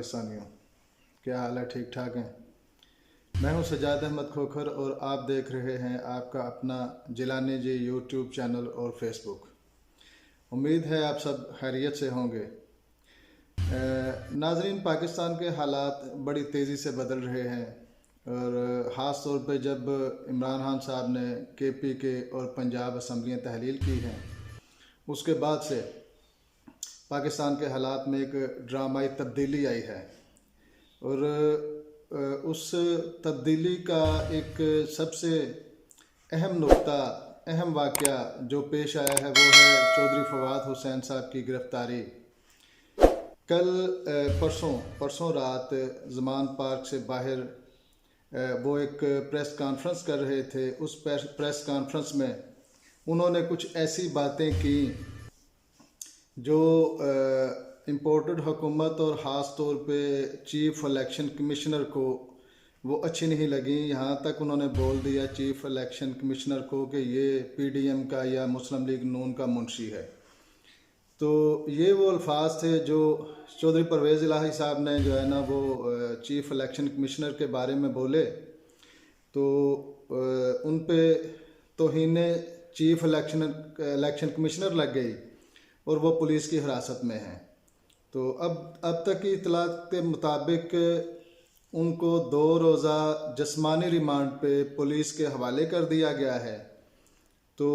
पाकिस्तानियों, क्या हाल है? ठीक ठाक हैं? मैं हूं सजाद अहमद खोखर और आप देख रहे हैं आपका अपना जिलानी जी यूट्यूब चैनल और फेसबुक। उम्मीद है आप सब खैरियत से होंगे। नाजरीन, पाकिस्तान के हालात बड़ी तेज़ी से बदल रहे हैं और ख़ास तौर पे जब इमरान खान साहब ने KP के और पंजाब असम्बलियाँ तहलील की हैं, उसके बाद से पाकिस्तान के हालात में एक ड्रामाई तब्दीली आई है। और उस तब्दीली का एक सबसे अहम नुक्ता, अहम वाक़या जो पेश आया है वो है चौधरी फवाद हुसैन साहब की गिरफ़्तारी। कल परसों रात ज़मान पार्क से बाहर वो एक प्रेस कॉन्फ्रेंस कर रहे थे। उस प्रेस कॉन्फ्रेंस में उन्होंने कुछ ऐसी बातें की जो इम्पोर्टेड हुकूमत और ख़ास तौर पे चीफ़ इलेक्शन कमिश्नर को वो अच्छी नहीं लगी। यहाँ तक उन्होंने बोल दिया चीफ़ इलेक्शन कमिश्नर को कि ये PDM का या मुस्लिम लीग नून का मुंशी है। तो ये वो अल्फाज थे जो चौधरी परवेज़ इलाही साहब ने जो है ना वो चीफ़ इलेक्शन कमिश्नर के बारे में बोले, तो उन पे तौहीन चीफ़ इलेक्शन कमिश्नर लग गई और वो पुलिस की हिरासत में हैं। तो अब तक की इतलात के मुताबिक उनको 2 रोज़ा जिस्मानी रिमांड पे पुलिस के हवाले कर दिया गया है। तो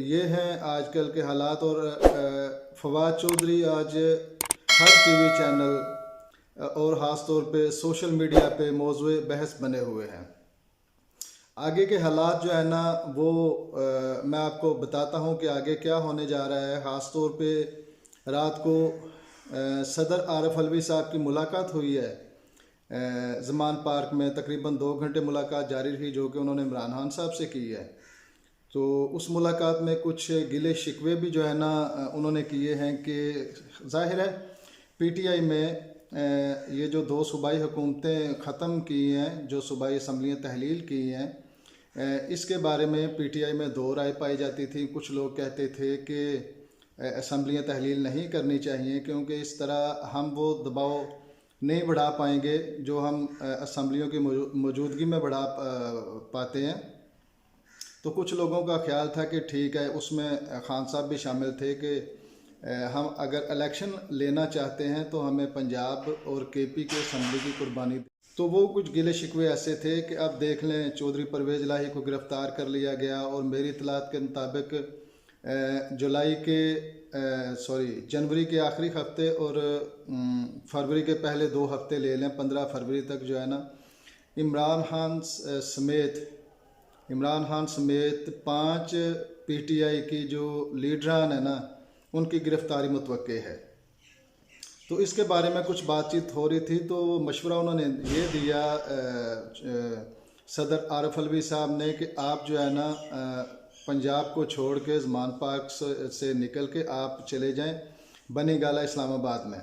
ये हैं आजकल के हालात। और फवाद चौधरी आज हर TV चैनल और ख़ास तौर पे सोशल मीडिया पे मौज़ूए बहस बने हुए हैं। आगे के हालात जो है ना वो मैं आपको बताता हूँ कि आगे क्या होने जा रहा है। ख़ास तौर पे रात को सदर आरिफ अलवी साहब की मुलाकात हुई है ज़मान पार्क में। तकरीबन 2 घंटे मुलाकात जारी रही जो कि उन्होंने इमरान खान साहब से की है। तो उस मुलाकात में कुछ गिले शिकवे भी जो है ना उन्होंने किए हैं कि ज़ाहिर है PTI में ये जो 2 सूबाई हुकूमतें ख़त्म की हैं, जो सूबाई असम्बलियाँ तहलील की हैं, इसके बारे में PTI में 2 राय पाई जाती थी। कुछ लोग कहते थे कि असम्बलियाँ तहलील नहीं करनी चाहिए क्योंकि इस तरह हम वो दबाव नहीं बढ़ा पाएंगे जो हम असम्बलियों की मौजूदगी में बढ़ा पाते हैं। तो कुछ लोगों का ख्याल था कि ठीक है, उसमें खान साहब भी शामिल थे कि हम अगर इलेक्शन लेना चाहते हैं तो हमें पंजाब और KP के असम्बली की कुर्बानी। तो वो कुछ गिले शिकवे ऐसे थे कि अब देख लें चौधरी परवेज़ इलाही को गिरफ़्तार कर लिया गया और मेरी इतलात के मुताबिक जनवरी के आखिरी हफ्ते और फरवरी के पहले 2 हफ्ते ले लें, 15 फरवरी तक जो है ना इमरान खान समेत 5 PTI की जो लीडरान है ना उनकी गिरफ़्तारी मुतवक्के है। तो इसके बारे में कुछ बातचीत हो रही थी। तो मशवरा उन्होंने ये दिया सदर आरिफ अलवी साहब ने कि आप जो है ना पंजाब को छोड़ के ज़मान पार्क से निकल के आप चले जाएं बनीगाला इस्लामाबाद में।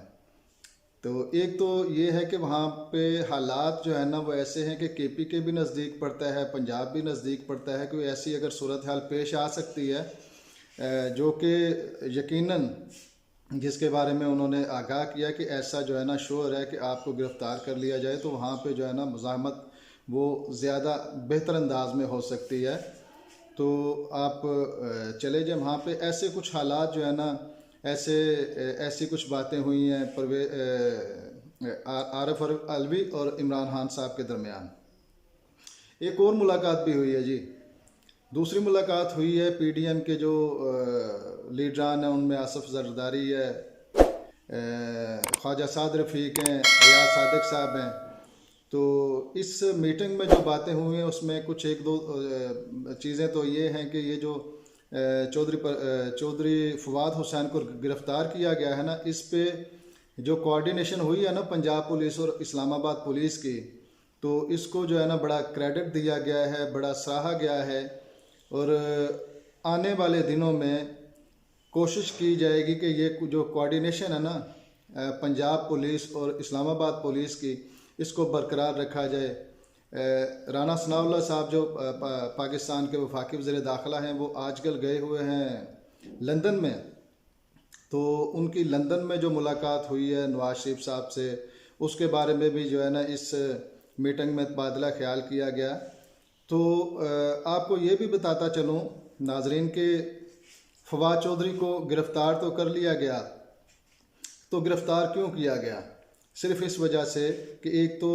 तो एक तो ये है कि वहाँ पे हालात जो है ना वो ऐसे हैं कि KP के भी नज़दीक पड़ता है, पंजाब भी नज़दीक पड़ता है। कोई ऐसी अगर सूरत हाल पेश आ सकती है जो कि यकीनन जिसके बारे में उन्होंने आगाह किया कि ऐसा जो है ना श्योर है कि आपको गिरफ़्तार कर लिया जाए, तो वहाँ पे जो है ना मुज़ाहमत वो ज़्यादा बेहतर अंदाज में हो सकती है। तो आप चले जाए वहाँ पे। ऐसे कुछ हालात जो है ना ऐसी कुछ बातें हुई हैं आरिफ अलवी और इमरान खान साहब के दरमियान। एक और मुलाकात भी हुई है जी। दूसरी मुलाकात हुई है PDM के जो लीडरान हैं, उनमें आसफ जरदारी है, ख्वाजा साद रफ़ीक हैं, अयाज सादिक साहब हैं। तो इस मीटिंग में जो बातें हुई हैं उसमें कुछ 1-2 चीज़ें तो ये हैं कि ये जो चौधरी फवाद हुसैन को गिरफ़्तार किया गया है ना, इस पे जो कोऑर्डिनेशन हुई है ना पंजाब पुलिस और इस्लामाबाद पुलिस की, तो इसको जो है ना बड़ा क्रेडिट दिया गया है, बड़ा सराहा गया है। और आने वाले दिनों में कोशिश की जाएगी कि ये जो कोऑर्डिनेशन है ना पंजाब पुलिस और इस्लामाबाद पुलिस की, इसको बरकरार रखा जाए। राना सनाउल्लाह साहब जो पाकिस्तान के वफाकी वज़ीर दाखिला हैं, वो आजकल गए हुए हैं लंदन में। तो उनकी लंदन में जो मुलाकात हुई है नवाज शरीफ साहब से, उसके बारे में भी जो है ना इस मीटिंग में तबादला ख्याल किया गया। तो आपको ये भी बताता चलूँ नाजरीन के फवाद चौधरी को गिरफ़्तार तो कर लिया गया, तो गिरफ़्तार क्यों किया गया? सिर्फ इस वजह से कि एक तो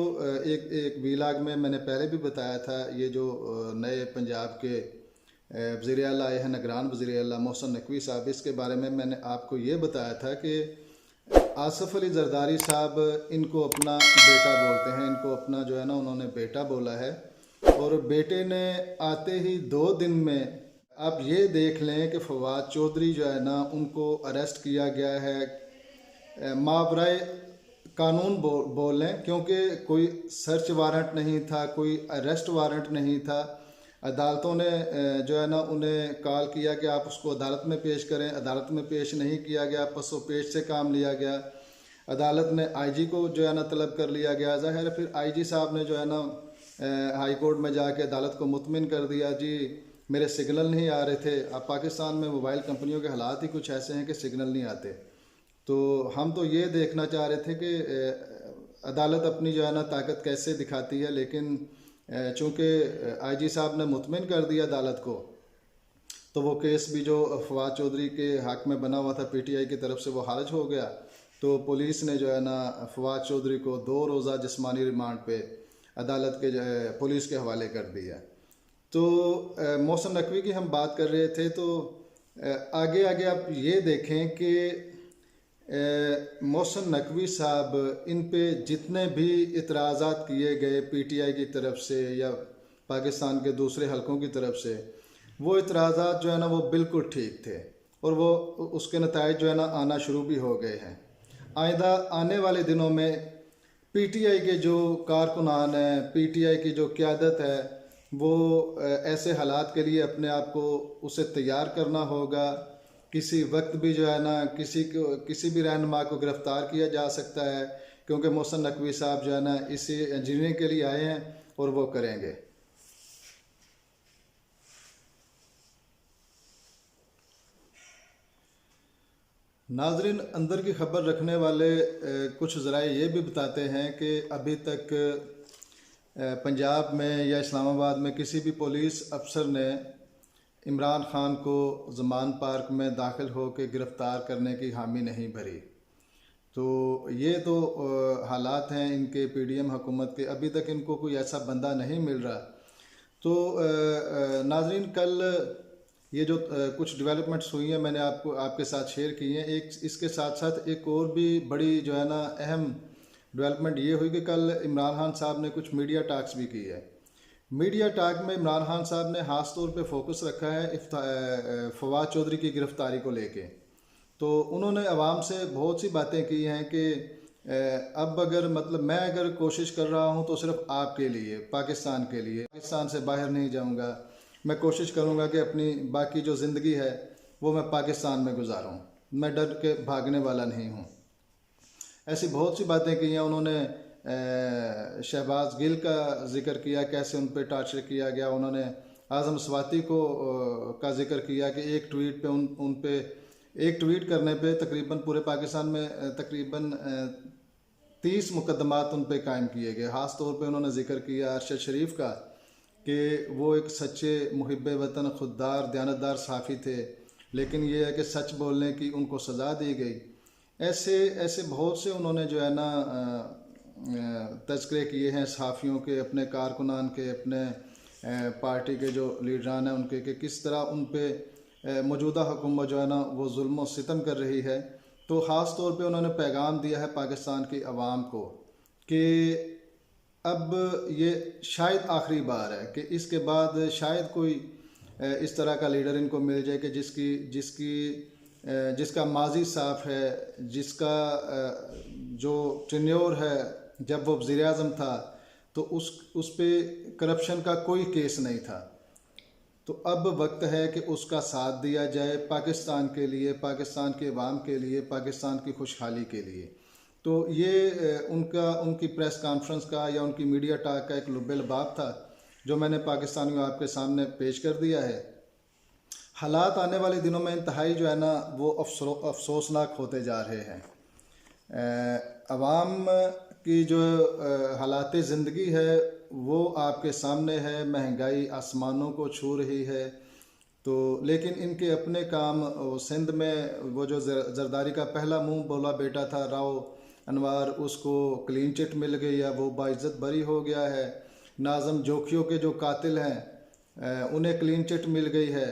एक वीलाग में मैंने पहले भी बताया था, ये जो नए पंजाब के वज़ीर आला आए हैं, निगरान वज़ीर आला मोहसिन नकवी साहब, इसके बारे में मैंने आपको ये बताया था कि आसफ़ अली ज़रदारी साहब इनको अपना बेटा बोलते हैं, इनको अपना जो है ना उन्होंने बेटा बोला है। और बेटे ने आते ही 2 दिन में आप ये देख लें कि फवाद चौधरी जो है ना उनको अरेस्ट किया गया है मावराए कानून बोल लें, क्योंकि कोई सर्च वारंट नहीं था, कोई अरेस्ट वारंट नहीं था। अदालतों ने जो है ना उन्हें कॉल किया कि आप उसको अदालत में पेश करें, अदालत में पेश नहीं किया गया, पसो पेश से काम लिया गया। अदालत ने आईजी को जो है ना तलब कर लिया गया। ज़ाहिर है फिर आईजी साहब ने जो है ना हाई कोर्ट में जाके अदालत को मुतमिन कर दिया, जी मेरे सिग्नल नहीं आ रहे थे। अब पाकिस्तान में मोबाइल कंपनियों के हालात ही कुछ ऐसे हैं कि सिग्नल नहीं आते। तो हम तो ये देखना चाह रहे थे कि अदालत अपनी जो है ना ताकत कैसे दिखाती है, लेकिन चूँकि आईजी साहब ने मुतमिन कर दिया अदालत को, तो वो केस भी जो फवाद चौधरी के हक़ में बना हुआ था पीटीआई की तरफ से वो खारिज हो गया। तो पुलिस ने जो है ना फवाद चौधरी को 2 रोज़ा जिस्मानी रिमांड पे अदालत के पुलिस के हवाले कर दिया। तो मोहसिन नकवी की हम बात कर रहे थे, तो आगे आगे आप ये देखें कि मोहसिन नकवी साहब इन पे जितने भी इतराज़ात किए गए पीटीआई की तरफ से या पाकिस्तान के दूसरे हलकों की तरफ से, वो इतराज़ात जो है ना वो बिल्कुल ठीक थे और वो उसके नताइज जो है ना आना शुरू भी हो गए हैं। आइंदा आने वाले दिनों में पीटीआई के जो कारकुनान हैं, पीटीआई की जो क़यादत है, वो ऐसे हालात के लिए अपने आप को उसे तैयार करना होगा। किसी वक्त भी जो है ना किसी भी रहनुमा को गिरफ़्तार किया जा सकता है, क्योंकि मोहसिन नकवी साहब जो है ना इसी इंजीनियरिंग के लिए आए हैं और वो करेंगे। नाजरीन, अंदर की खबर रखने वाले कुछ ज़राए ये भी बताते हैं कि अभी तक पंजाब में या इस्लामाबाद में किसी भी पुलिस अफसर ने इमरान ख़ान को ज़मान पार्क में दाखिल हो के गिरफ़्तार करने की हामी नहीं भरी। तो ये तो हालात हैं इनके पीडीएम हुकूमत के, अभी तक इनको कोई ऐसा बंदा नहीं मिल रहा। तो नाजरीन, कल ये जो कुछ डेवलपमेंट्स हुई हैं मैंने आपके साथ शेयर की हैं। एक इसके साथ साथ एक और भी बड़ी जो है ना अहम डेवलपमेंट ये हुई कि कल इमरान खान साहब ने कुछ मीडिया टॉक्स भी की है। मीडिया टॉक में इमरान खान साहब ने ख़ास तौर पे फोकस रखा है फवाद चौधरी की गिरफ़्तारी को लेके। तो उन्होंने आवाम से बहुत सी बातें की हैं कि अब अगर मैं अगर कोशिश कर रहा हूं तो सिर्फ आपके लिए, पाकिस्तान के लिए, पाकिस्तान से बाहर नहीं जाऊंगा। मैं कोशिश करूंगा कि अपनी बाकी जो ज़िंदगी है वो मैं पाकिस्तान में गुजारूं, मैं डर के भागने वाला नहीं हूं। ऐसी बहुत सी बातें की हैं उन्होंने। शहबाज गिल का जिक्र किया, कैसे उन पर टार्चर किया गया। उन्होंने आज़म स्वाति को का जिक्र किया कि एक ट्वीट पे उन पे एक ट्वीट करने पे तकरीबन पूरे पाकिस्तान में तकरीबन 30 मुकदमात उन पे कायम किए गए। ख़ास तौर पे उन्होंने जिक्र किया अरशद शरीफ का कि वो एक सच्चे मुहिब्बे वतन, खुददार, दयानतदार सहाफ़ी थे, लेकिन ये है कि सच बोलने की उनको सज़ा दी गई। ऐसे बहुत से उन्होंने जो है ना तज़किरे किए हैं सहाफ़ियों के, अपने कारकुनान के, अपने पार्टी के जो लीडरान हैं उनके, कि किस तरह उन पे मौजूदा हुकूमत जो है ना वो जुल्म और सितम कर रही है। तो ख़ास तौर पे उन्होंने पैगाम दिया है पाकिस्तान की आवाम को कि अब ये शायद आखिरी बार है कि इसके बाद शायद कोई इस तरह का लीडर इनको मिल जाए कि जिसका माजी साफ है, जिसका जो टेन्योर है जब वो वज़ीर आज़म था तो उस पे करप्शन का कोई केस नहीं था। तो अब वक्त है कि उसका साथ दिया जाए पाकिस्तान के लिए, पाकिस्तान के अवाम के लिए, पाकिस्तान की खुशहाली के लिए। तो ये उनकी प्रेस कॉन्फ्रेंस का या उनकी मीडिया टॉक का एक लुब्बे लबाब था जो मैंने पाकिस्तानियों आपके सामने पेश कर दिया है। हालात आने वाले दिनों में इंतहाई जो है ना वो अफसोसनाक होते जा रहे हैं। अवाम की जो हालात ज़िंदगी है वो आपके सामने है, महंगाई आसमानों को छू रही है। तो लेकिन इनके अपने काम, सिंध में वो जो जरदारी का पहला मुंह बोला बेटा था राव अनवार, उसको क्लीन चिट मिल गई है, वो बाइज्जत बरी हो गया है। नाज़म जोखियों के जो कातिल हैं उन्हें क्लीन चिट मिल गई है।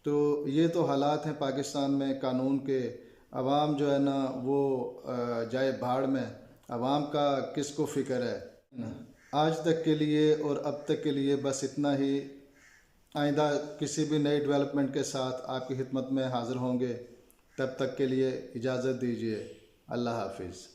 तो ये तो हालात हैं पाकिस्तान में कानून के। अवाम जो है ना वो जाए भाड़ में, अवाम का किसको फ़िक्र है। आज तक के लिए और अब तक के लिए बस इतना ही। आइंदा किसी भी नई डेवलपमेंट के साथ आपकी खिदमत में हाज़िर होंगे। तब तक के लिए इजाज़त दीजिए। अल्लाह हाफिज़।